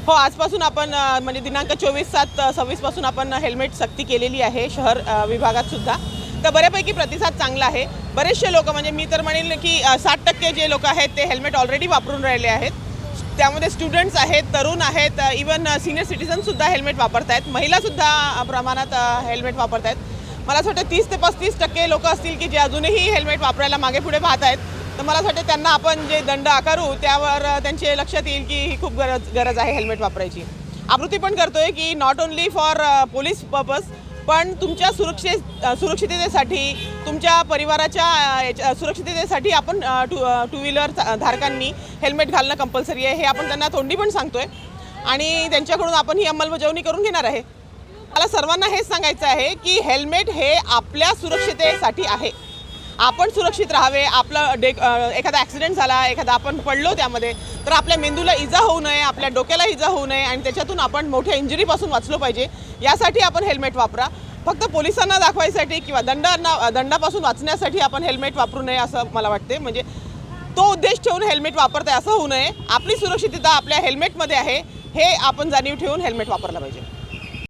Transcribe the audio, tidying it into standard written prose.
हो, आजपासून आपण म्हणजे दिनांक 24/7/26 पासून आपण हेल्मेट सक्ती केलेली आहे शहर विभागात सुद्धा। तर बऱ्यापैकी प्रतिसाद चांगला आहे। बरेचसे लोक म्हणजे मी तर म्हणेल की 60% जे लोक आहेत ते हेल्मेट ऑलरेडी वापरून राहिले आहेत। त्यामध्ये स्टुडंट्स आहेत, तरुण आहेत, इवन सीनियर सिटीजन सुद्धा हेल्मेट वापरत आहेत, महिला सुद्धा प्रमाणात हेल्मेट वापरत आहेत। मला असं वाटतं 30 ते 35% लोक असतील की जे अजूनही हेल्मेट वापरायला मागे पुढे पाहत आहेत। तर मला असं वाटतं त्यांना आपण जे दंड आकारू त्यावर त्यांचे लक्षात येईल की ही खूप गरज आहे हेल्मेट वापरायची। आवृत्ती पण करतोय की not only for police purpose, पण तुमच्या सुरक्षिततेसाठी, तुमच्या परिवाराच्या सुरक्षिततेसाठी आपण टू व्हीलर धारकांनी हेल्मेट घालणं कंपल्सरी आहे, हे आपण त्यांना तोंडी पण सांगतोय आणि त्यांच्याकडून आपण ही अंमलबजावणी करून घेणार आहे। मला सर्वांना हेच सांगायचं आहे की हेल्मेट हे आपल्या सुरक्षिततेसाठी आहे। आपण सुरक्षित राहावे, आपलं एखादा ॲक्सिडेंट झाला, एखादा आपण पडलो त्यामध्ये तर आपल्या मेंदूला इजा होऊ नये, आपल्या डोक्याला इजा होऊ नये आणि त्याच्यातून आपण मोठ्या इंजुरीपासून वाचलो पाहिजे, यासाठी आपण हेल्मेट वापरा। फक्त पोलिसांना दाखवायसाठी किंवा दंडापासून वाचण्यासाठी आपण हेल्मेट वापरू नये असं मला वाटते। म्हणजे तो उद्देश ठेवून हेल्मेट वापरताय असं होऊ नये। आपली सुरक्षितता आपल्या हेल्मेटमध्ये आहे हे आपण जाणीव ठेवून हेल्मेट वापरलं पाहिजे।